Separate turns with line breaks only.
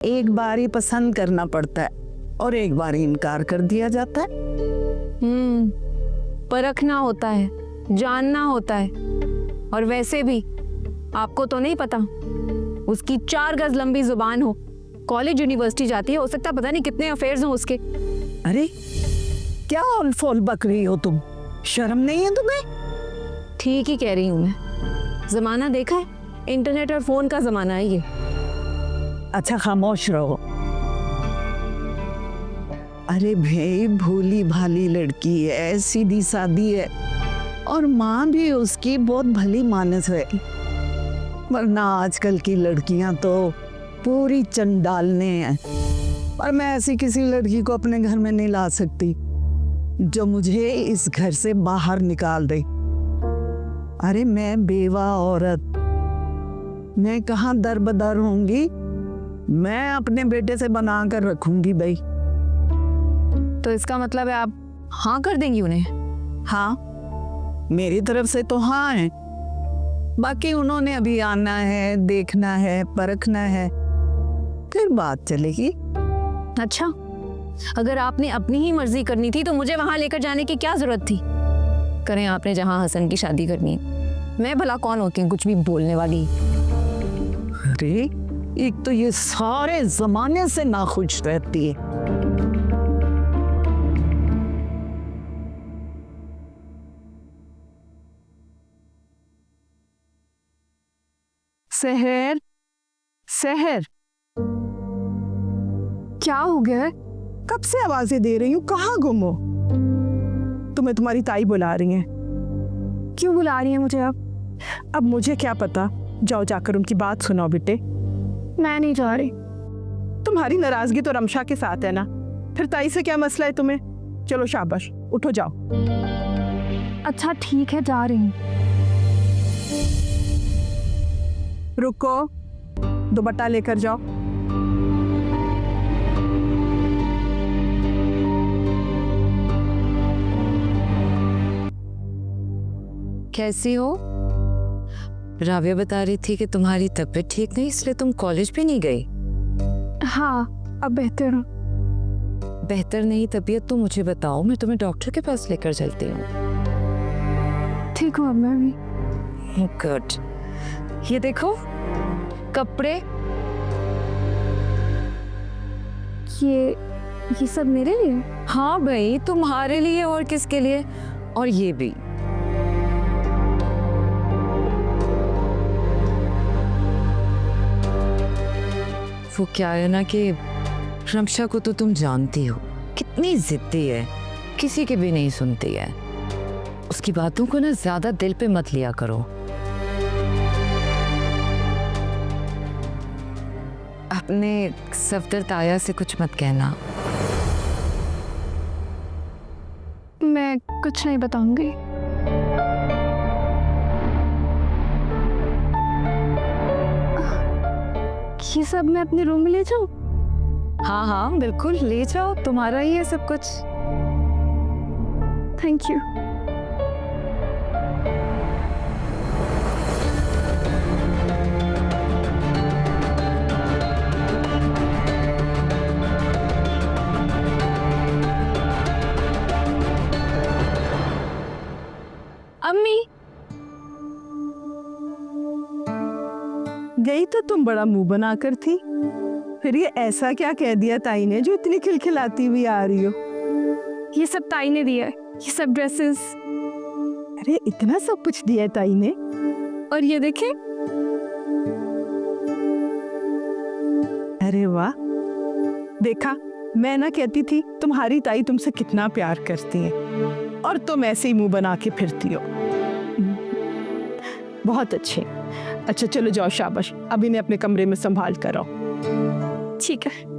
एक बार ही पसंद करना पड़ता है और एक बार ही इनकार कर दिया जाता है।
परखना होता है, जानना होता है। और वैसे भी आपको तो नहीं पता, उसकी 4 गज लंबी जुबान हो, कॉलेज यूनिवर्सिटी जाती है, हो सकता है पता नहीं कितने अफेयर्स हो उसके।
अरे क्या ऑल बक रही हो तुम, शर्म नहीं है तुम्हें?
ठीक ही कह रही हूँ मैं, जमाना देखा है, इंटरनेट और फोन का जमाना है ये।
अच्छा खामोश रहो। अरे भाई भोली भाली लड़की है, सीधी सादी है और माँ भी उसकी बहुत भली मानस है, वरना आजकल की लड़कियां तो पूरी चंडालने हैं। पर मैं ऐसी किसी लड़की को अपने घर में नहीं ला सकती जो मुझे इस घर से बाहर निकाल दे। अरे मैं बेवा औरत, मैं कहाँ दर बदर होंगी, मैं अपने बेटे से बना कर रखूंगी भाई।
तो इसका मतलब है आप हाँ कर देंगी उन्हें?
हाँ, मेरी तरफ से तो हाँ है, बाकी उन्होंने अभी आना है, देखना है, परखना है, फिर बात चलेगी।
अच्छा, अगर आपने अपनी ही मर्जी करनी थी तो मुझे वहां लेकर जाने की क्या जरूरत थी? करें आपने जहां हसन की शादी करनी है, मैं भला कौन होती हूँ कुछ भी बोलने वाली।
अरे एक तो ये सारे जमाने से नाखुश रहती है।
सहर, सहर, क्या हो गया है? कब से आवाजें दे रही हूँ, कहाँ गुम हो? तुम्हें तुम्हारी ताई बुला रही हैं। क्यों बुला रही हैं मुझे? अब मुझे क्या पता, जाओ जाकर उनकी बात सुनाओ बेटे। मैं नहीं जा रही। तुम्हारी नाराजगी तो रमशा के साथ है ना, फिर ताई से क्या मसला है तुम्हें? चलो शाबाश, उठो जाओ। अच्छा ठीक है, जा रही हूँ। रुको, दुपट्टा लेकर जाओ।
कैसी हो? राविया बता रही थी कि तुम्हारी तबीयत ठीक नहीं, इसलिए तुम कॉलेज भी नहीं गई।
हाँ, अब बेहतर हूँ।
बेहतर नहीं तबीयत तो मुझे बताओ, मैं तुम्हें डॉक्टर के पास लेकर चलती हूँ।
ठीक हूँ अब मैं भी।
गुड। ये देखो कपड़े,
ये सब मेरे लिए?
हाँ भाई तुम्हारे लिए, और किसके लिए? और ये भी। वो क्या है ना कि रमशा को तो तुम जानती हो, कितनी जिद्दी है, किसी की भी नहीं सुनती है। उसकी बातों को ना ज्यादा दिल पे मत लिया करो। अपने सफदर ताया से कुछ मत कहना।
मैं कुछ नहीं बताऊंगी। ये सब मैं अपने रूम में ले जाऊं?
हाँ हाँ बिल्कुल ले जाओ, तुम्हारा ही है सब कुछ।
Thank you.
अम्मी
गई तो तुम बड़ा मुंह बनाकर थी, फिर ये ऐसा क्या कह दिया ताई ने जो इतनी खिलखिलाती हुई आ रही हो? ये सब ताई ने दिया है, ये सब ड्रेसेस। अरे इतना सब कुछ दिया है ताई ने। और ये देखे। अरे वाह, देखा, मैं ना कहती थी तुम्हारी ताई तुमसे कितना प्यार करती है, और तुम ऐसे ही मुंह बना के फिरती हो। बहुत अच्छे। अच्छा चलो जाओ, शाबाश, अभी मैं अपने कमरे में संभाल कर आओ। ठीक है।